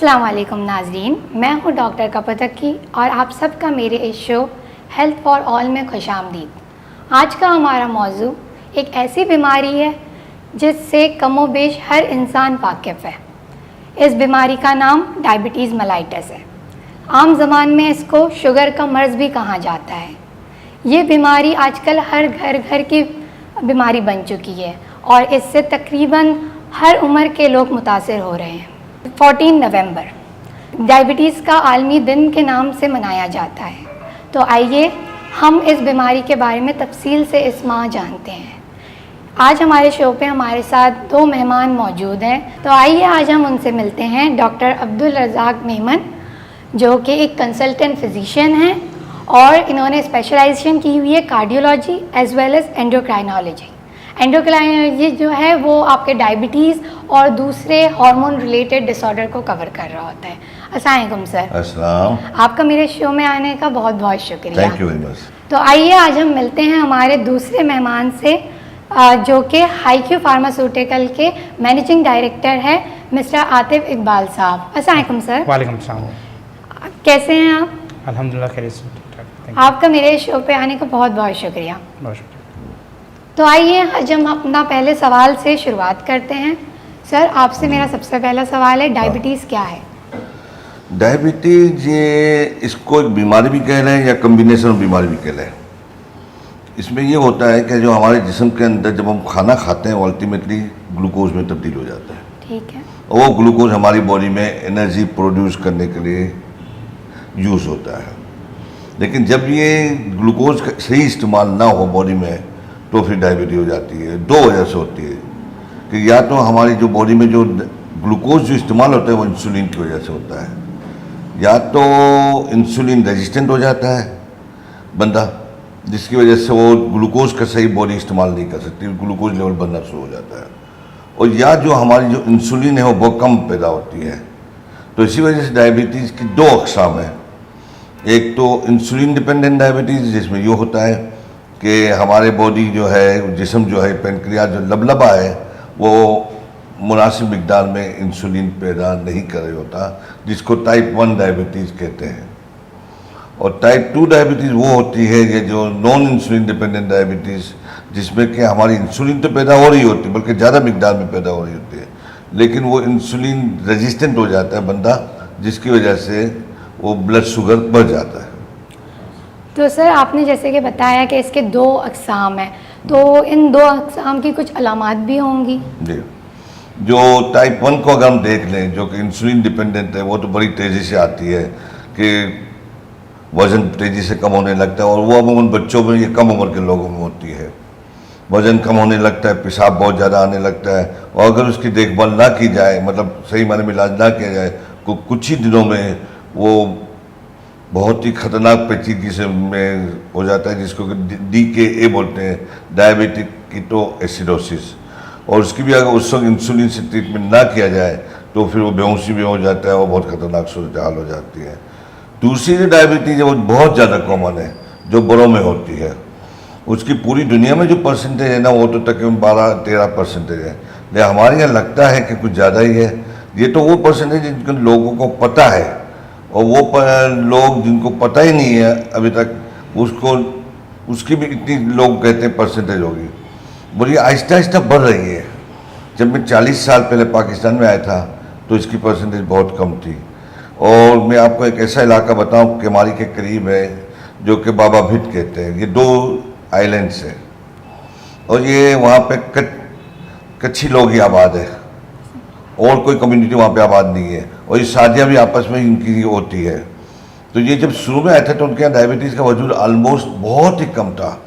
अस्सलाम वालेकुम नाजरीन, मैं हूँ डॉक्टर कपतकी और आप सबका मेरे इस शो हेल्थ फॉर ऑल में खुशामदीद। आज का हमारा मौजू एक ऐसी बीमारी है जिससे कमोबेश हर इंसान वाकिफ़ है। इस बीमारी का नाम डायबिटीज़ मेलाइटस है। आम ज़बान में इसको शुगर का मर्ज़ भी कहा जाता है। ये बीमारी आजकल हर घर की बीमारी बन चुकी है और इससे तकरीबन हर उम्र के लोग मुतासिर हो रहे हैं। 14 नवंबर डायबिटीज़ का आलमी दिन के नाम से मनाया जाता है। तो आइए हम इस बीमारी के बारे में तफसील से इस माह जानते हैं। आज हमारे शो पे हमारे साथ दो मेहमान मौजूद हैं, तो आइए आज हम उनसे मिलते हैं। डॉक्टर अब्दुल रज़ाक मेमन जो कि एक कंसल्टेंट फिजिशियन हैं और इन्होंने स्पेशलाइजेशन की हुई है cardiology as well as endocrinology. Endocrinology जो है वो आपके डायबिटीज़ और दूसरे हार्मोन रिलेटेड डिसऑर्डर को कवर कर रहा होता है। अस्सलाम वालेकुम सर। अस्सलाम। आपका मेरे शो में आने का बहुत बहुत शुक्रिया। Thank you very much. तो आइए आज हम मिलते हैं हमारे दूसरे मेहमान से जो कि हाईक्यू फार्मास्यूटिकल के मैनेजिंग डायरेक्टर है मिस्टर आतिफ इकबाल साहब। अस्सलाम वालेकुम सर। वालेकुम सलाम। कैसे हैं आप? अल्हम्दुलिल्लाह खैरियत से, ठीक ठाक। आपका मेरे शो पे आने का बहुत बहुत शुक्रिया। बहुत शुक्रिया। तो आइए आज हम अपना पहले सवाल से शुरुआत करते हैं। सर आपसे मेरा सबसे पहला सवाल है, डायबिटीज़ क्या है? डायबिटीज ये इसको एक बीमारी भी कह रहे हैं या कम्बिनेशन बीमारी भी कह रहे हैं। इसमें ये होता है कि जो हमारे जिस्म के अंदर जब हम खाना खाते हैं वो अल्टीमेटली ग्लूकोज में तब्दील हो जाता है। ठीक है। और वो ग्लूकोज हमारी बॉडी में एनर्जी प्रोड्यूस करने के लिए यूज़ होता है। लेकिन जब ये ग्लूकोज का सही इस्तेमाल ना हो बॉडी में तो फिर डायबिटीज हो जाती है। दो वजह से होती है कि या तो हमारी जो बॉडी में जो ग्लूकोज जो इस्तेमाल होता है वो इंसुलिन की वजह से होता है, या तो इंसुलिन रेजिस्टेंट हो जाता है बंदा, जिसकी वजह से वो ग्लूकोज का सही बॉडी इस्तेमाल नहीं कर सकती, ग्लूकोज लेवल बनना शुरू हो जाता है, और या जो हमारी जो इंसुलिन है वो बहुत कम पैदा होती है। तो इसी वजह से डायबिटीज़ की दो अक़साम है। एक तो इंसुलिन डिपेंडेंट डायबिटीज़ जिसमें ये होता है कि हमारे बॉडी जो है जिस्म जो है पेनक्रियास जो लबलबा है वो मुनासिब मिकदार में इंसुलिन पैदा नहीं कर रही होता, जिसको टाइप 1 डायबिटीज़ कहते हैं। और टाइप 2 डायबिटीज़ वो होती है ये जो नॉन इंसुलिन डिपेंडेंट डायबिटीज़, जिसमें कि हमारी इंसुलिन तो पैदा हो रही होती है बल्कि ज़्यादा मिकदार में पैदा हो रही होती है, लेकिन वो इंसुलिन रेजिस्टेंट हो जाता है बंदा, जिसकी वजह से वो ब्लड शुगर बढ़ जाता है। तो सर आपने जैसे कि बताया कि इसके दो अक़साम हैं, तो इन दो अक़साम की कुछ अलामात भी होंगी? जी। जो टाइप 1 को अगर हम देख लें जो कि इंसुलिन डिपेंडेंट है, वो तो बड़ी तेज़ी से आती है कि वज़न तेज़ी से कम होने लगता है, और वो अमूमन बच्चों में, ये कम उम्र के लोगों में होती है। वज़न कम होने लगता है, पेशाब बहुत ज़्यादा आने लगता है, और अगर उसकी देखभाल ना की जाए, मतलब सही मायने में इलाज ना किया जाए, तो कुछ ही दिनों में वो बहुत ही ख़तरनाक पेचीदगी से में हो जाता है, जिसको DKA बोलते हैं, डायबिटिक कीटोएसिडोसिस। और उसकी भी अगर उस वक्त इंसुलिन से ट्रीटमेंट ना किया जाए तो फिर वो बेहोशी भी हो जाता है और बहुत ख़तरनाक सूरत हाल हो जाती है। दूसरी जो डायबिटीज़ है वो बहुत ज़्यादा कॉमन है, जो बड़ों में होती है। उसकी पूरी दुनिया में जो परसेंटेज है ना वो तो तकरीबन 12-13% है, लेकिन हमारे यहाँ लगता है कि कुछ ज़्यादा ही है। ये तो वो परसेंटेज जिन लोगों को पता है, और वो लोग जिनको पता ही नहीं है अभी तक, उसकी भी इतनी लोग कहते हैं परसेंटेज होगी। बोलिए आहिस्ता आहिस्ता बढ़ रही है। जब मैं 40 साल पहले पाकिस्तान में आया था तो इसकी परसेंटेज बहुत कम थी। और मैं आपको एक ऐसा इलाका बताऊं कि हमारी के करीब है जो कि बाबा भिट कहते हैं। ये 2 आइलैंड्स हैं और ये वहाँ पे कच्छी लोग ही आबाद है, और कोई कम्युनिटी वहाँ पे आबाद नहीं है, और ये शादियाँ भी आपस में इनकी होती है। तो ये जब शुरू में आए थे तो उनके यहाँ डायबिटीज़ का वजूद ऑलमोस्ट बहुत ही कम था,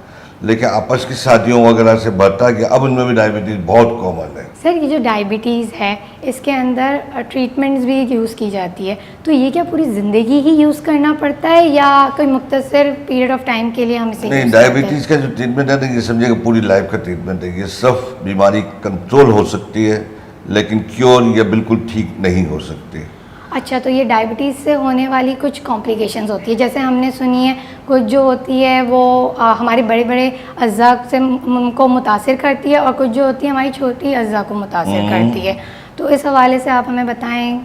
लेकिन आपस की शादियों वगैरह से बढ़ता गया, अब उनमें भी डायबिटीज़ बहुत कॉमन है। सर ये जो डायबिटीज़ है इसके अंदर ट्रीटमेंट्स भी यूज़ की जाती है, तो ये क्या पूरी ज़िंदगी ही यूज़ करना पड़ता है या कोई मुख्तसर पीरियड ऑफ टाइम के लिए हम इसे? नहीं, डायबिटीज़ का जो ट्रीटमेंट है ना, ये समझिएगा पूरी लाइफ का ट्रीटमेंट है। ये सिर्फ बीमारी कंट्रोल हो सकती है, लेकिन क्योर या बिल्कुल ठीक नहीं हो सकती। अच्छा, तो ये डायबिटीज़ से होने वाली कुछ कॉम्प्लिकेशंस होती है, जैसे हमने सुनी है कुछ जो होती है वो हमारे बड़े बड़े अज़्ज़ा से को मुतासिर करती है, और कुछ जो होती है हमारी छोटी अज़्ज़ा को मुतासिर करती है, तो इस हवाले से आप हमें बताएं।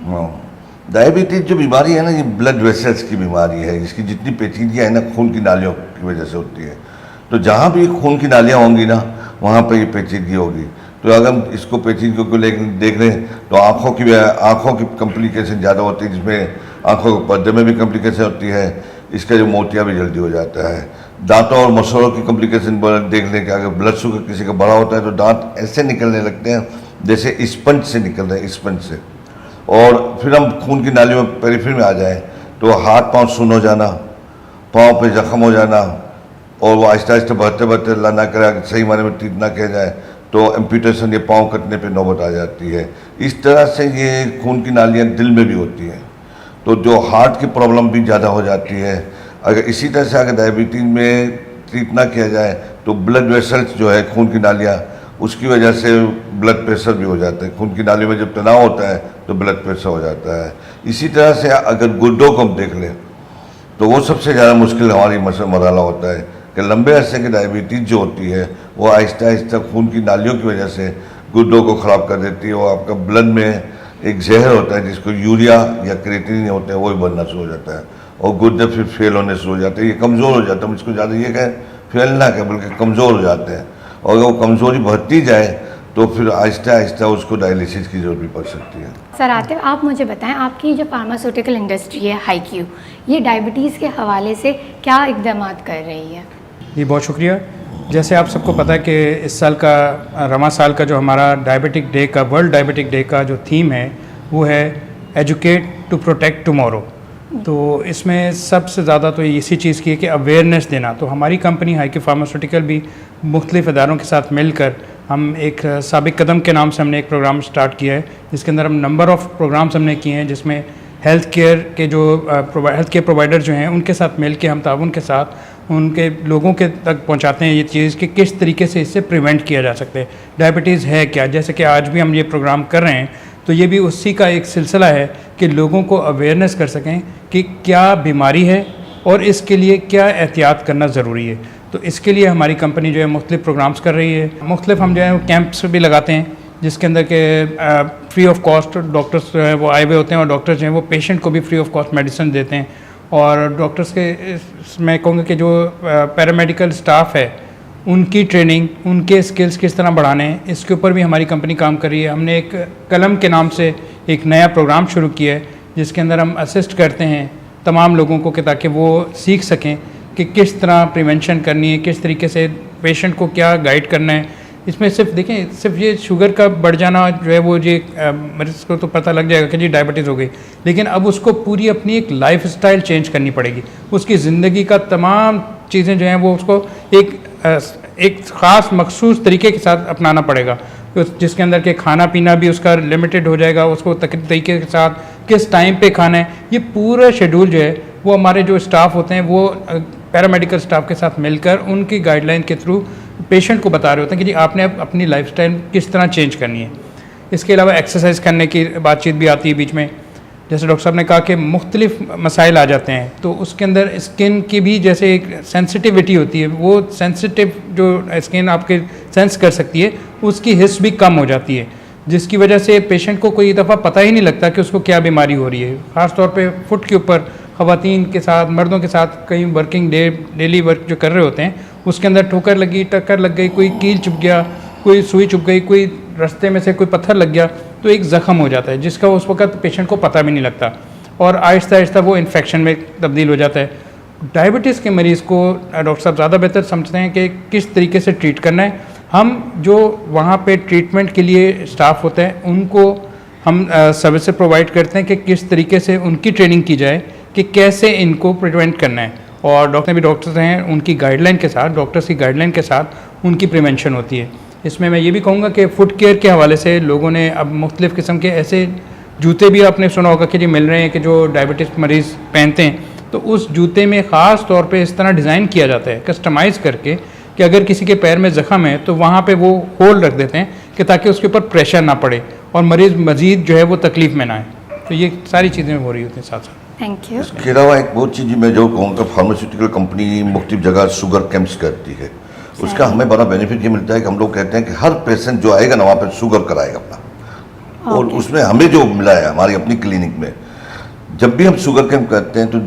डायबिटीज जो बीमारी है ना, ये ब्लड वेसल्स की बीमारी है। इसकी जितनी पेचीदगियाँ है ना, खून की नालियों की वजह से होती है। तो जहाँ भी खून की नालियाँ होंगी ना, वहाँ पर ये पेचीदगी होगी। तो अगर हम इसको पेचीदगी को लेकर देख लें तो आँखों की कॉम्प्लिकेशन ज़्यादा होती है, जिसमें आँखों के पर्दे में भी कॉम्प्लिकेशन होती है। इसका जो मोतिया भी जल्दी हो जाता है। दांतों और मसलों की कॉम्प्लिकेशन देख लें कि अगर ब्लड शुगर किसी का बढ़ा होता है तो दांत ऐसे निकलने लगते हैं जैसे स्पंज से निकल रहे हैं, स्पंज से। और फिर हम खून की नालियों में पेरिफेरी में आ जाएं तो हाथ पांव सुन्न हो जाना, पाँव पे जख्म हो जाना, और वो आहिस्ता आहिस्ता बढ़ते बढ़ते अल्लाह ना करे सही माने में ट्रीट ना किया जाए तो एम्पूटेशन या पाँव कटने पे नौबत आ जाती है। इस तरह से ये खून की नालियाँ दिल में भी होती हैं, तो जो हार्ट की प्रॉब्लम भी ज़्यादा हो जाती है। अगर इसी तरह से अगर डायबिटीज़ में ट्रीट ना किया जाए तो ब्लड वेसल्स जो है, खून की नालियाँ, उसकी वजह से ब्लड प्रेशर भी हो जाता है। खून की नालियों में जब तनाव होता है तो ब्लड प्रेशर हो जाता है। इसी तरह से अगर गुर्दों को हम देख लें तो वो सबसे ज़्यादा मुश्किल हमारी मरहला होता है कि लंबे अरसे की डायबिटीज़ जो होती है वो आहिस्ता आहिस्ता खून की नालियों की वजह से गुर्दों को ख़राब कर देती है। और आपका ब्लड में एक जहर होता है जिसको यूरिया या क्रिएटिनिन होते हैं, वो भी बनना शुरू हो जाता है और गुर्दे फिर फेल होने शुरू हो जाते हैं। ये कमज़ोर हो जाता है। मुझको ज़्यादा ये कहें फेल ना कहें बल्कि कमज़ोर हो जाते हैं। और अगर वो कमज़ोरी बढ़ती जाए तो फिर आहिस्ता आहिस्ता उसको डायलिसिस की ज़रूरत भी पड़ सकती है। सर आतिफ, आप मुझे बताएं, आपकी जो फार्मास्यूटिकल इंडस्ट्री है हाईक्यू, ये डायबिटीज़ के हवाले से क्या इकदाम कर रही है? जी बहुत शुक्रिया। जैसे आप सबको पता है कि इस साल का रवां साल का जो हमारा डायबिटिक डे का, वर्ल्ड डायबिटिक डे का जो थीम है वो है एजुकेट टू प्रोटेक्ट टुमारो। तो इसमें सबसे ज़्यादा तो इसी चीज़ की है कि अवेयरनेस देना। तो हमारी कंपनी हाईक्यू फार्मास्यूटिकल भी मुख्तलिफ़ इदारों के साथ मिलकर हम एक साबिक कदम के नाम से हमने एक प्रोग्राम स्टार्ट किया है, जिसके अंदर हम नंबर ऑफ़ प्रोग्राम्स हमने किए हैं, जिसमें हेल्थ केयर के जो हेल्थ केयर प्रोवाइडर जो हैं उनके साथ मिल के हम ताउन के साथ उनके लोगों के तक पहुंचाते हैं ये चीज़ कि किस तरीके से इससे प्रिवेंट किया जा सकता है। डायबिटीज़ है क्या, जैसे कि आज भी हम ये प्रोग्राम कर रहे हैं, तो ये भी उसी का एक सिलसिला है कि लोगों को अवेयरनेस कर सकें कि क्या बीमारी है और इसके लिए क्या एहतियात करना ज़रूरी है। तो इसके लिए हमारी कंपनी जो है मुख्तलिफ़ प्रोग्राम्स कर रही है। मुख्तलिफ़ हम जो है कैंप्स भी लगाते हैं जिसके अंदर के फ्री ऑफ कॉस्ट डॉक्टर्स जो है वो आए हुए होते हैं और डॉक्टर्स जो हैं वो पेशेंट को भी फ्री ऑफ कॉस्ट मेडिसिन देते हैं। और डॉक्टर्स के मैं कहूँगा कि जो पैरामेडिकल स्टाफ है उनकी ट्रेनिंग, उनके स्किल्स किस तरह बढ़ाने हैं, इसके ऊपर भी हमारी कंपनी काम कर रही है। हमने एक कलम के नाम से एक नया प्रोग्राम शुरू किया है जिसके अंदर हम असिस्ट करते हैं तमाम लोगों को कि ताकि वो सीख सकें कि किस तरह प्रिवेंशन करनी है, किस तरीके से पेशेंट को क्या गाइड करना है। इसमें सिर्फ देखें, सिर्फ ये शुगर का बढ़ जाना जो है वो ये मरीज़ को तो पता लग जाएगा कि जी डायबिटीज़ हो गई, लेकिन अब उसको पूरी अपनी एक लाइफ स्टाइल चेंज करनी पड़ेगी। उसकी ज़िंदगी का तमाम चीज़ें जो हैं वो उसको एक ख़ास मखसूस तरीके के साथ अपनाना पड़ेगा, तो जिसके अंदर के खाना पीना भी उसका लिमिटेड हो जाएगा, उसको तरीके के साथ किस टाइम पे खाना है, ये पूरा शेड्यूल जो है वो हमारे जो स्टाफ होते हैं वो पैरामेडिकल स्टाफ के साथ मिलकर उनकी गाइडलाइन के थ्रू पेशेंट को बता रहे होते हैं कि जी आपने अब अपनी लाइफस्टाइल किस तरह चेंज करनी है। इसके अलावा एक्सरसाइज करने की बातचीत भी आती है बीच में। जैसे डॉक्टर साहब ने कहा कि मुख्तलिफ मसाइल आ जाते हैं, तो उसके अंदर स्किन की भी जैसे एक सेंसिटिविटी होती है, वो सेंसिटिव जो स्किन आपके सेंस कर सकती है उसकी हिस्स भी कम हो जाती है, जिसकी वजह से पेशेंट को कोई दफ़ा पता ही नहीं लगता कि उसको क्या बीमारी हो रही है। ख़ास तौर पे फुट के ऊपर ख़वातीन के साथ, मर्दों के साथ कई वर्किंग डेली वर्क जो कर रहे होते हैं उसके अंदर ठोकर लगी, टक्कर लग गई, कोई कील चुभ गया, कोई सुई चुभ गई, कोई रास्ते में से कोई पत्थर लग गया, तो एक ज़ख़म हो जाता है जिसका उस वक्त पेशेंट को पता भी नहीं लगता और आहिस्ता आहिस्ता वो इन्फेक्शन में तब्दील हो जाता है। डायबिटीज़ के मरीज़ को डॉक्टर साहब ज़्यादा बेहतर समझते हैं कि किस तरीके से ट्रीट करना है। हम जो वहाँ पे ट्रीटमेंट के लिए स्टाफ होता है उनको हम सर्विसेज प्रोवाइड करते हैं कि किस तरीके से उनकी ट्रेनिंग की जाए कि कैसे इनको प्रिवेंट करना है। और डॉक्टर्स हैं उनकी गाइडलाइन के साथ, डॉक्टर्स की गाइडलाइन के साथ उनकी प्रिवेंशन होती है। इसमें मैं ये भी कहूँगा कि फुट केयर के हवाले से लोगों ने अब मुख्तलिफ़ किस्म के ऐसे जूते भी आपने सुना होगा कि जी मिल रहे हैं कि जो डायबिटीज़ मरीज़ पहनते हैं, तो उस जूते में ख़ास तौर पे इस तरह डिज़ाइन किया जाता है कस्टमाइज़ करके कि अगर किसी के पैर में ज़ख़म है तो वहाँ पे वो होल रख देते हैं कि ताकि उसके ऊपर प्रेशर ना पड़े और मरीज़ मज़ीद जो है वो तकलीफ़ में ना आए। तो ये सारी चीज़ें हो रही होती हैं साथ साथ। Thank you. इसके अलावा एक बहुत चीज़ मैं जो कहूँगा, फार्मास्यूटिकल कंपनी मुख्तलिफ जगह शुगर कैंप्स करती है, उसका हमें बड़ा बेनिफिट ये मिलता है कि हम लोग कहते हैं कि हर पेशेंट जो आएगा ना वहाँ पर शुगर कराएगा अपना, और उसमें हमें जो मिला है हमारी अपनी क्लिनिक में जब भी हम शुगर कैंप करते हैं तो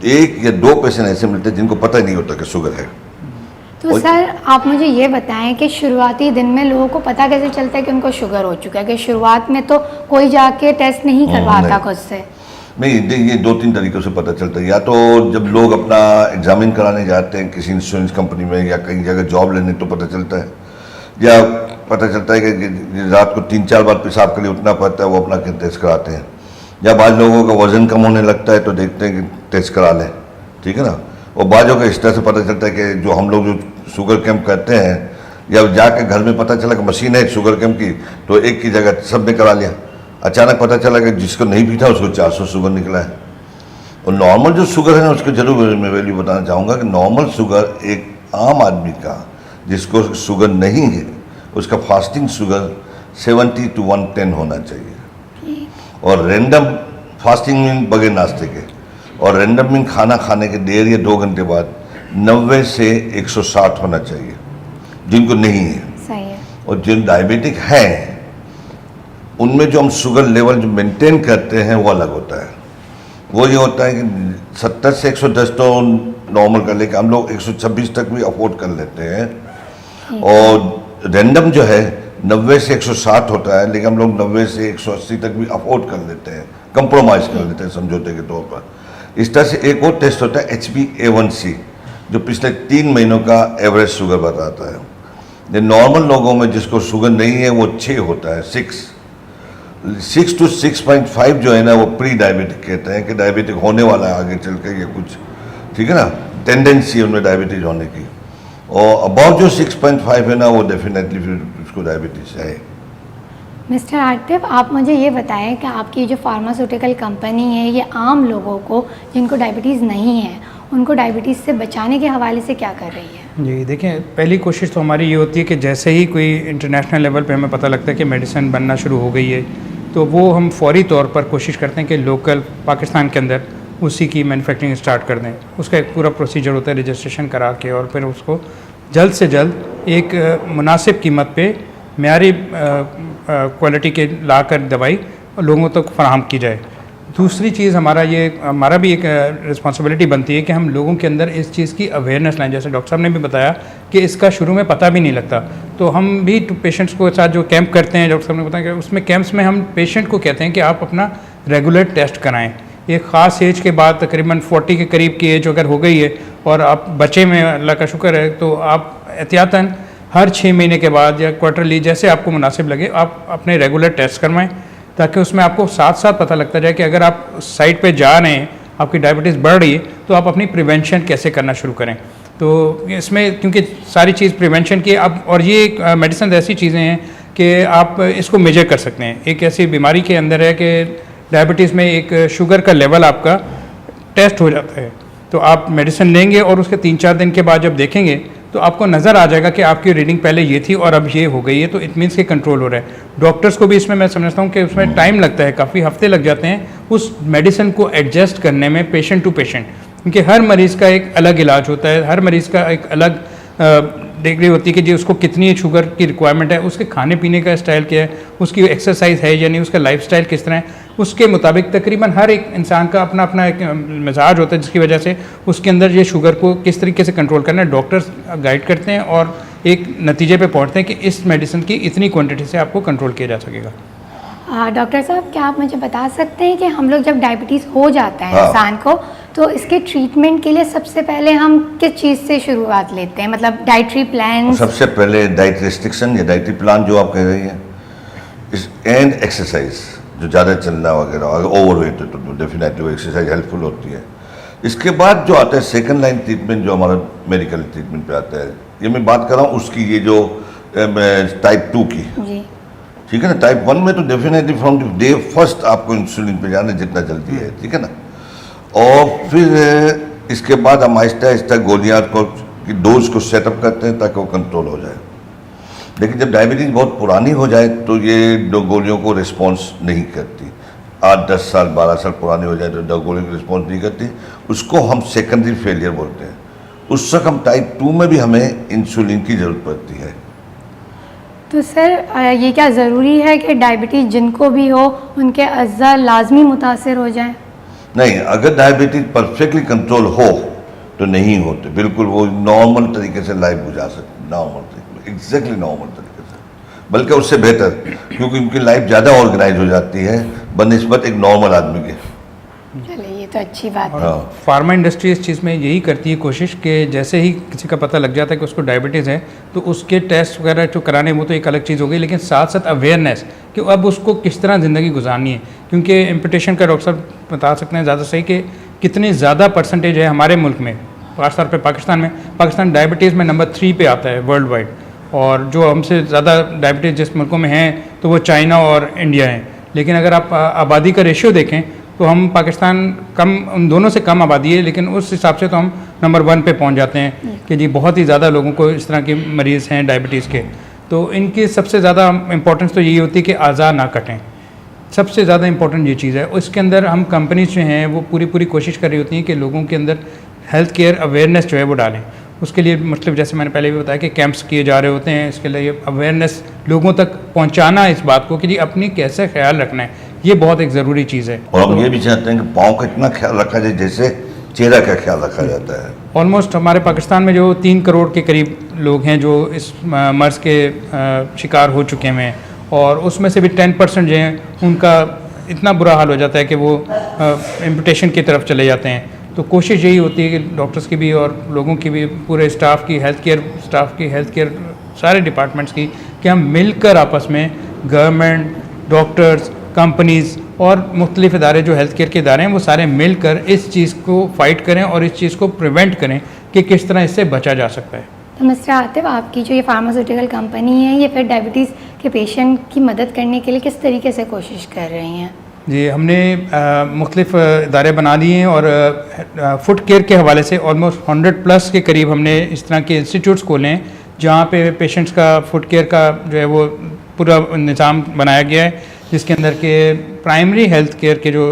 एक या दो पेशेंट ऐसे मिलते हैं जिनको पता ही नहीं होता कि शुगर है। तो सर आप मुझे ये बताएं कि शुरुआती दिन में लोगों को पता कैसे चलता है कि उनको शुगर हो चुका है? कि शुरुआत में तो कोई जाके टेस्ट नहीं करवाता नहीं। खुद से। नहीं, ये 2-3 तरीक़ों से पता चलता है। या तो जब लोग अपना एग्जामिन कराने जाते हैं किसी इंश्योरेंस कंपनी में या कहीं जगह जॉब लेने तो पता चलता है, या पता चलता है कि रात को 3-4 बार पेशाब के लिए उठना पड़ता है, वो अपना टेस्ट कराते हैं। या बाद लोगों का वज़न कम होने लगता है तो देखते हैं कि टेस्ट करा लें, ठीक है ना। और बाजों का इस तरह से पता चलता है कि जो हम लोग जो शुगर कैंप करते हैं या जाके घर में पता चला कि मशीन है शुगर कैंप की, तो एक की जगह सब ने करा लिया। अचानक पता चला कि जिसको नहीं भी था उसको 400 शुगर निकला है। और नॉर्मल जो शुगर है ना उसको जरूर मैं वैल्यू बताना चाहूँगा कि नॉर्मल शुगर एक आम आदमी का जिसको शुगर नहीं है उसका फास्टिंग शुगर 70 to 110 होना चाहिए। और रैंडम फास्टिंग मीन बगैर नाश्ते के, और रैंडम मीन खाना खाने के 1.5 या 2 घंटे बाद 90 से 160 होना चाहिए जिनको नहीं है। सही है। और जिन डायबिटिक हैं उनमें जो हम शुगर लेवल जो मेंटेन करते हैं वो अलग होता है। वो ये होता है कि 70 से 110 तो नॉर्मल कर लेके हम लोग 126 तक भी अफोर्ड कर लेते हैं। और रैंडम जो है 90 से 160 होता है, लेकिन हम लोग 90 से 180 तक भी अफोर्ड कर लेते हैं, कंप्रोमाइज़ कर लेते हैं समझौते के तौर पर। इस तरह से एक और टेस्ट होता है HbA1c जो पिछले 3 महीनों का एवरेज शुगर बताता है। ये नॉर्मल लोगों में जिसको शुगर नहीं है वो 6 होता है, 6 to 6.5 जो है ना वो प्री डायबिटिक कहते हैं कि डायबिटिक होने वाला है आगे चल के, ये कुछ ठीक है ना, टेंडेंसी उनमें डायबिटीज होने की। और अबाउट जो 6.5 है ना वो डेफिनेटली फिर उसको डायबिटीज है। मिस्टर आतिफ, आप मुझे ये बताएं कि आपकी जो फार्मास्यूटिकल कंपनी है ये आम लोगों को जिनको डायबिटीज़ नहीं है उनको डायबिटीज़ से बचाने के हवाले से क्या कर रही है? जी देखें, पहली कोशिश तो हमारी ये होती है कि जैसे ही कोई इंटरनेशनल लेवल पे हमें पता लगता है कि मेडिसिन बनना शुरू हो गई है तो वो हम फौरी तौर पर कोशिश करते हैं कि लोकल पाकिस्तान के अंदर उसी की मैन्युफैक्चरिंग स्टार्ट कर दें। उसका एक पूरा प्रोसीजर होता है रजिस्ट्रेशन करा के, और फिर उसको जल्द से जल्द एक मुनासिब कीमत पे मेयारी क्वालिटी के ला कर दवाई लोगों तक फराहम की जाए। दूसरी चीज़ हमारा भी एक रिस्पॉन्सिबिलिटी बनती है कि हम लोगों के अंदर इस चीज़ की अवेयरनेस लाएं। जैसे डॉक्टर साहब ने भी बताया कि इसका शुरू में पता भी नहीं लगता, तो हम भी पेशेंट्स को साथ जो कैंप करते हैं, डॉक्टर साहब ने बताया कि उसमें कैंप्स में हम पेशेंट को कहते हैं कि आप अपना रेगुलर टेस्ट कराएं। एक ख़ास एज के बाद तकरीबन 40 के करीब की एज अगर हो गई है और आप बच्चे में अल्लाह का शुक्र है तो आप एहतियातन हर 6 महीने के बाद या क्वार्टरली जैसे आपको मुनासिब लगे आप अपने रेगुलर टेस्ट करवाएं, ताकि उसमें आपको साथ साथ पता लगता जाए कि अगर आप साइड पे जा रहे हैं, आपकी डायबिटीज़ बढ़ रही है, तो आप अपनी प्रिवेंशन कैसे करना शुरू करें। तो इसमें क्योंकि सारी चीज़ प्रिवेंशन की अब, और ये मेडिसिन ऐसी चीज़ें हैं कि आप इसको मेजर कर सकते हैं। एक ऐसी बीमारी के अंदर है कि डायबिटीज़ में एक शुगर का लेवल आपका टेस्ट हो जाता है, तो आप मेडिसिन लेंगे और उसके 3-4 दिन के बाद जब देखेंगे तो आपको नज़र आ जाएगा कि आपकी रीडिंग पहले ये थी और अब ये हो गई है, तो इट मीन्स कि कंट्रोल हो रहा है। डॉक्टर्स को भी इसमें मैं समझता हूँ कि उसमें टाइम लगता है, काफ़ी हफ्ते लग जाते हैं उस मेडिसिन को एडजस्ट करने में पेशेंट टू पेशेंट, क्योंकि हर मरीज़ का एक अलग इलाज होता है, हर मरीज़ का एक अलग डिग्री होती है कि जी उसको कितनी शुगर की रिक्वायरमेंट है, उसके खाने पीने का स्टाइल क्या है, उसकी एक्सरसाइज है या नहीं, उसका लाइफस्टाइल किस तरह है, उसके मुताबिक तकरीबन हर एक इंसान का अपना अपना एक मिजाज होता है जिसकी वजह से उसके अंदर ये शुगर को किस तरीके से कंट्रोल करना है डॉक्टर्स गाइड करते हैं और एक नतीजे पे पहुंचते हैं कि इस मेडिसिन की इतनी क्वांटिटी से आपको कंट्रोल किया जा सकेगा। डॉक्टर साहब, क्या आप मुझे बता सकते हैं कि हम लोग जब डायबिटीज़ हो जाता है इंसान को तो इसके ट्रीटमेंट के लिए सबसे पहले हम किस चीज़ से शुरुआत लेते हैं, मतलब डाइटरी प्लान? सबसे पहले डाइट रिस्ट्रिक्शन या डाइटरी प्लान जो आप कह रही हैं, एंड एक्सरसाइज जो ज़्यादा चलना वगैरह, अगर ओवरवेट है तो डेफिनेटली वो एक्सरसाइज हेल्पफुल होती है। इसके बाद जो आता है सेकंड लाइन ट्रीटमेंट जो हमारा मेडिकल ट्रीटमेंट पे आता है, ये मैं बात कर रहा हूँ उसकी, ये जो टाइप 2 की जी, ठीक है ना। टाइप 1 में तो डेफिनेटली फ्रॉम डे फर्स्ट आपको इंसुलिन पे जाना जितना जल्दी है, ठीक है ना। और फिर इसके बाद हम आहिस्ता आहिस्ता गोलियाँ को की डोज को सेटअप करते हैं ताकि वो कंट्रोल हो जाए। लेकिन जब डायबिटीज़ बहुत पुरानी हो जाए तो ये दो गोलियों को रिस्पॉन्स नहीं करती, 8-10 साल 12 साल पुरानी हो जाए तो दो गोलियों को रिस्पॉन्स नहीं करती, उसको हम सेकेंडरी फेलियर बोलते हैं। उस वक्त हम टाइप 2 में भी हमें इंसुलिन की ज़रूरत पड़ती है। तो सर ये क्या ज़रूरी है कि डायबिटीज़ जिनको भी हो उनके अज़्ज़ा लाजमी मुतासर हो जाएं? नहीं, अगर डायबिटीज परफेक्टली कंट्रोल हो तो नहीं होते, बिल्कुल वो नॉर्मल तरीके से लाइफ गुजार सकते, नॉर्मल तरीके, एग्जैक्टली नॉर्मल तरीके से, बल्कि उससे बेहतर, क्योंकि उनकी लाइफ ज़्यादा ऑर्गेनाइज हो जाती है बनिस्बत एक नॉर्मल आदमी के। चलिए ये तो अच्छी बात है। हाँ, फार्मा इंडस्ट्री इस चीज़ में यही करती है कोशिश कि जैसे ही किसी का पता लग जाता है कि उसको डायबिटीज़ है तो उसके टेस्ट वगैरह जो कराने वो तो एक अलग चीज़ हो गई, लेकिन साथ साथ अवेयरनेस कि अब उसको किस तरह ज़िंदगी गुजारनी है, क्योंकि इम्पिटेशन का डॉक्टर साहब बता सकते हैं ज़्यादा सही कि कितनी ज़्यादा परसेंटेज है हमारे मुल्क में, खासतौर पर पाकिस्तान में। पाकिस्तान डायबिटीज़ में नंबर 3 पे आता है वर्ल्ड वाइड, और जो हमसे ज़्यादा डायबिटीज़ जिस मुल्कों में हैं तो वो चाइना और इंडिया हैं। लेकिन अगर आप आबादी का रेशियो देखें तो हम पाकिस्तान कम, उन दोनों से कम आबादी है, लेकिन उस हिसाब से तो हम नंबर 1 पे पहुंच जाते हैं कि जी बहुत ही ज़्यादा लोगों को इस तरह के मरीज़ हैं डायबिटीज़ के। तो इनकी सबसे ज़्यादा इम्पोर्टेंस तो यही होती है कि आज़ा ना कटें, सबसे ज़्यादा इम्पोर्टेंट ये चीज़ है। उसके अंदर हम कंपनीज जो हैं वो पूरी कोशिश कर रही होती हैं कि लोगों के अंदर हेल्थ केयर अवेयरनेस जो है वो डालें। उसके लिए मतलब जैसे मैंने पहले भी बताया कि कैंप्स किए जा रहे होते हैं, इसके लिए अवेयरनेस लोगों तक पहुंचाना इस बात को कि जी अपनी कैसे ख्याल रखना है, ये बहुत एक ज़रूरी चीज़ है। और हम ये भी चाहते हैं कि पाँव का इतना ख्याल रखा जाए जैसे चेहरा का ख्याल रखा जाता है। ऑलमोस्ट हमारे पाकिस्तान में जो 3 करोड़ के करीब लोग हैं जो इस मर्ज़ के शिकार हो चुके हैं, और उसमें से भी 10% जो हैं उनका इतना बुरा हाल हो जाता है कि वो एम्पुटेशन की तरफ चले जाते हैं। तो कोशिश यही होती है कि डॉक्टर्स की भी और लोगों की भी, पूरे स्टाफ की, हेल्थ केयर सारे डिपार्टमेंट्स की, कि हम मिलकर आपस में गवर्नमेंट, डॉक्टर्स, कंपनीज़ और मुख्तलिफ इदारे जो हेल्थ केयर के इदारे हैं वो सारे मिलकर इस चीज़ को फाइट करें और इस चीज़ को प्रिवेंट करें कि किस तरह इससे बचा जा सकता है। तो मिस्टर आतिफ, आपकी जो ये फार्मास्यूटिकल कंपनी है ये फिर डायबिटीज़ के पेशेंट की मदद करने के लिए किस तरीके से कोशिश कर रही हैं? जी, हमने मुख्तलिफ इदारे बना दिए हैं और फुट केयर के हवाले से ऑलमोस्ट 100+ के करीब हमने इस तरह के इंस्टीट्यूट्स खोले हैं जहाँ पे पेशेंट्स का फुट केयर का जो है वो पूरा निज़ाम बनाया गया है, जिसके अंदर के प्राइमरी हेल्थ केयर के जो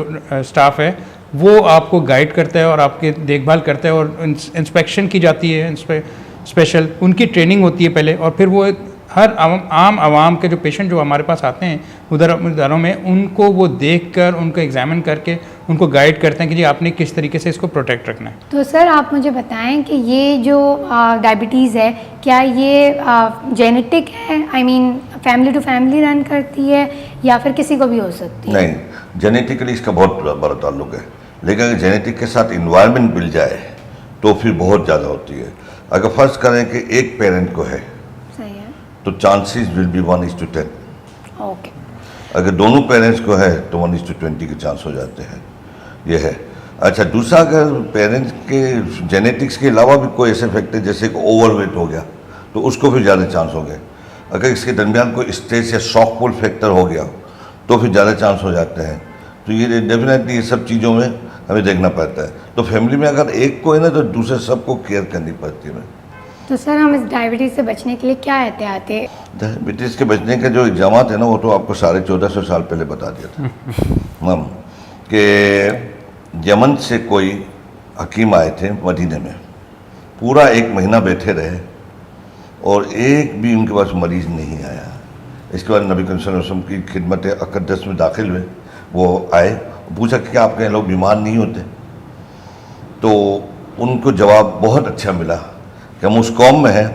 स्टाफ है वो आपको गाइड करता है और आपकी देखभाल करता है, और इंस्पेक्शन की जाती है, स्पेशल उनकी ट्रेनिंग होती है पहले, और फिर वो हर आम आवाम के जो पेशेंट जो हमारे पास आते हैं उधर इदारों में, उनको वो देखकर उनको एग्जामिन करके उनको गाइड करते हैं कि जी आपने किस तरीके से इसको प्रोटेक्ट रखना है। तो सर आप मुझे बताएं कि ये जो डायबिटीज़ है क्या ये जेनेटिक है, I mean family to family run करती है या फिर किसी को भी हो सकती है? नहीं, जेनेटिकली इसका बहुत बड़ा ताल्लुक है, लेकिन अगर जेनेटिक के साथ इन्वायरमेंट मिल जाए तो फिर बहुत ज़्यादा होती है। अगर फर्ज करें कि एक पेरेंट को है सही है, तो चांसेस विल बी 1:10। ओके। अगर दोनों पेरेंट्स को है तो 1:20 के चांस हो जाते हैं, ये है। अच्छा, दूसरा, अगर पेरेंट्स के जेनेटिक्स के अलावा भी कोई ऐसे फैक्टर जैसे कि ओवरवेट हो गया तो उसको फिर ज़्यादा चांस हो गए। अगर इसके दरमियान कोई स्ट्रेस या शॉक पुल फैक्टर हो गया तो फिर ज़्यादा चांस हो जाते हैं। तो ये डेफिनेटली ये सब चीज़ों में हमें देखना पड़ता है। तो फैमिली में अगर एक को है ना तो दूसरे सबको केयर करनी पड़ती है। तो सर हम इस डायबिटीज़ से बचने के लिए क्या एहतियातें? डायबिटीज़ के बचने के जो इल्ज़ाम है ना वो तो आपको 1450 साल पहले बता दिया था हम, कि यमन से कोई हकीम आए थे मदीने में, पूरा 1 महीना बैठे रहे और एक भी उनके पास मरीज़ नहीं आया। इसके बाद नबी करीम सल्लल्लाहु अलैहि वसल्लम की खिदमत अक़दस में दाखिल हुए, वो आए, पूछा कि क्या आपके लोग बीमार नहीं होते? तो उनको जवाब बहुत अच्छा मिला कि हम उस कौम में हैं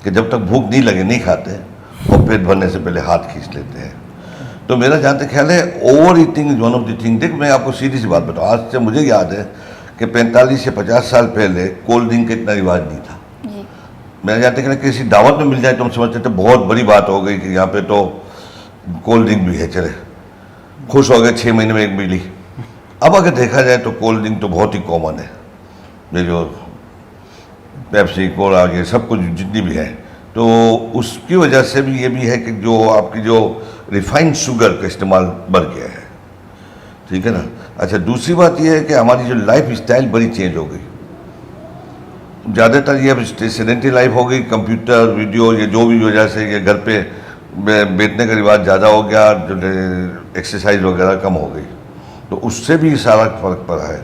कि जब तक भूख नहीं लगे नहीं खाते और पेट भरने से पहले हाथ खींच लेते हैं। तो मेरा जहाँ तक ख्याल है over eating is one of the thing. देख, मैं आपको सीधी सी बात बताऊँ, आज से मुझे याद है कि 45 या 50 साल पहले कोल्ड ड्रिंक का इतना रिवाज नहीं था। मेरा जहाँ तक किसी दावत में मिल जाए तो हम समझते थे बहुत बड़ी बात हो गई कि यहाँ पे तो कोल्ड ड्रिंक भी है, चले खुश हो गए, 6 महीने में एक मिली। अब अगर देखा जाए तो कोल्ड ड्रिंक तो बहुत ही कॉमन है, ये जो पेप्सी, कोला, ये सब कुछ जितनी भी है। तो उसकी वजह से भी ये भी है कि जो आपकी जो रिफाइंड शुगर का इस्तेमाल बढ़ गया है, ठीक है ना। अच्छा, दूसरी बात ये है कि हमारी जो लाइफ स्टाइल बड़ी चेंज हो गई। ज़्यादातर ये अब सेडेंटरी लाइफ हो गई, कंप्यूटर, वीडियो, ये जो भी वजह से ये घर पे बैठने का रिवाज ज़्यादा हो गया, जो एक्सरसाइज वगैरह कम हो गई, तो उससे भी सारा फर्क पड़ा है,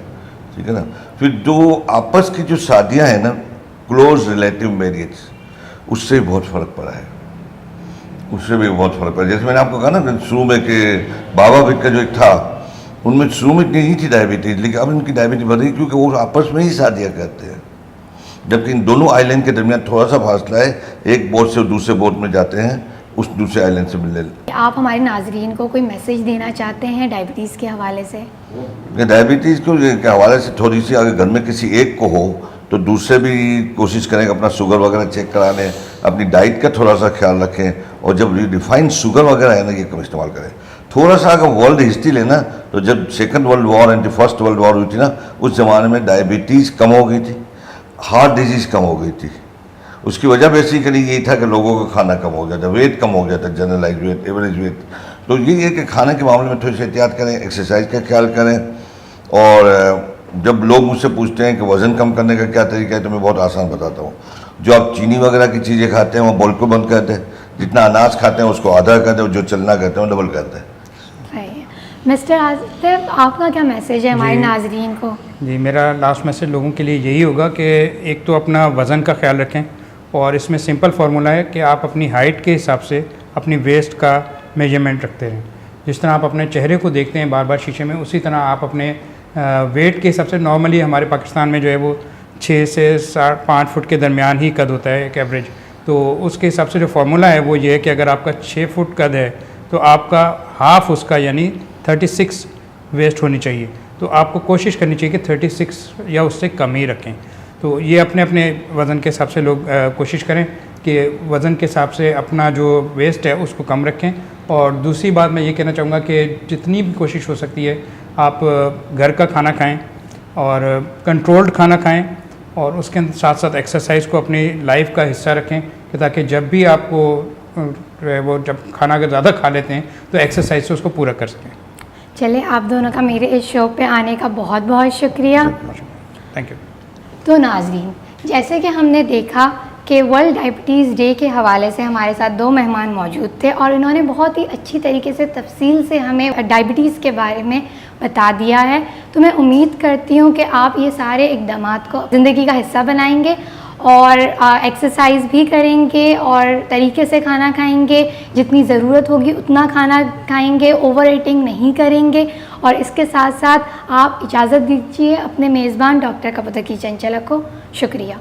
ठीक है ना। फिर जो आपस की जो शादियां हैं ना, क्लोज रिलेटिव मैरिज, उससे भी बहुत फ़र्क पड़ा है, उससे भी बहुत फ़र्क पड़ा। जैसे मैंने आपको कहा ना शुरू में कि बाबा विक का जो एक था उनमें शुरू में इतनी नहीं थी डायबिटीज़, लेकिन अब इनकी डायबिटीज़ बढ़ रही क्योंकि वो आपस में ही शादियाँ करते हैं, जबकि इन दोनों आइलैंड के दरमियान थोड़ा सा फासला है, एक बोट से दूसरे बोट में जाते हैं उस दूसरे आइलैंड से मिलने। आप हमारे नाजरीन को कोई मैसेज देना चाहते हैं डायबिटीज़ के हवाले से? डायबिटीज़ के हवाले से थोड़ी सी, अगर घर में किसी एक को हो तो दूसरे भी कोशिश करें कि अपना शुगर वगैरह चेक करा लें, अपनी डाइट का थोड़ा सा ख्याल रखें, और जब रिफाइंड शुगर वगैरह है ना ये कम इस्तेमाल करें। थोड़ा सा अगर वर्ल्ड हिस्ट्री लेना तो जब second world war and first world war हुई थी ना, उस ज़माने में डायबिटीज़ कम हो गई थी, हार्ट डिजीज़ कम हो गई थी। उसकी वजह बेसिकली यही था कि लोगों का खाना कम हो गया था, वेट कम हो गया था, जनरलाइज वेट, एवरेज वेट। तो ये है कि खाने के मामले में थोड़ी सी एहतियात करें, एक्सरसाइज का ख्याल करें। और जब लोग मुझसे पूछते हैं कि वज़न कम करने का क्या तरीका है, तो मैं बहुत आसान बताता हूँ। जो आप चीनी वगैरह की चीज़ें खाते हैं वो बिल्कुल बंद कर दें, जितना अनाज खाते हैं उसको आधा कर दें, और जो चलना करते हैं वो डबल कर दें। मिस्टर आसिफ, आपका क्या मैसेज है हमारे नाजरीन को? जी, मेरा लास्ट मैसेज लोगों के लिए यही होगा कि एक तो अपना वज़न का ख्याल रखें, और इसमें सिंपल फार्मूला है कि आप अपनी हाइट के हिसाब से अपनी वेस्ट का मेजरमेंट रखते रहें। जिस तरह आप अपने चेहरे को देखते हैं बार बार शीशे में, उसी तरह आप अपने वेट के हिसाब से, नॉर्मली हमारे पाकिस्तान में जो है वो 6 से 5 फुट के दरमियान ही कद होता है एक एवरेज, तो उसके हिसाब से जो फार्मूला है वो ये है कि अगर आपका 6 फुट कद है तो आपका हाफ उसका यानी 36 वेस्ट होनी चाहिए। तो आपको कोशिश करनी चाहिए कि 36 या उससे कम ही रखें। तो ये अपने अपने वज़न के हिसाब से लोग कोशिश करें कि वज़न के हिसाब से अपना जो वेस्ट है उसको कम रखें। और दूसरी बात मैं ये कहना चाहूँगा कि जितनी भी कोशिश हो सकती है आप घर का खाना खाएं और कंट्रोल्ड खाना खाएं, और उसके साथ साथ एक्सरसाइज को अपनी लाइफ का हिस्सा रखें, कि ताकि जब भी आपको वो जब खाना अगर ज़्यादा खा लेते हैं तो एक्सरसाइज से उसको पूरा कर सकें। चलिए, आप दोनों का मेरे इस शो पे आने का बहुत बहुत शुक्रिया। Thank you. तो नाज़रीन, जैसे कि हमने देखा कि वर्ल्ड डायबिटीज़ डे के हवाले से हमारे साथ 2 मेहमान मौजूद थे, और इन्होंने बहुत ही अच्छी तरीके से तफसील से हमें डायबिटीज़ के बारे में बता दिया है। तो मैं उम्मीद करती हूँ कि आप ये सारे इक़दामात को ज़िंदगी का हिस्सा बनाएंगे, और एक्सरसाइज भी करेंगे, और तरीके से खाना खाएंगे, जितनी ज़रूरत होगी उतना खाना खाएंगे, ओवर ईटिंग नहीं करेंगे। और इसके साथ साथ आप इजाज़त दीजिए अपने मेज़बान डॉक्टर कपोतकी चंचला को। शुक्रिया।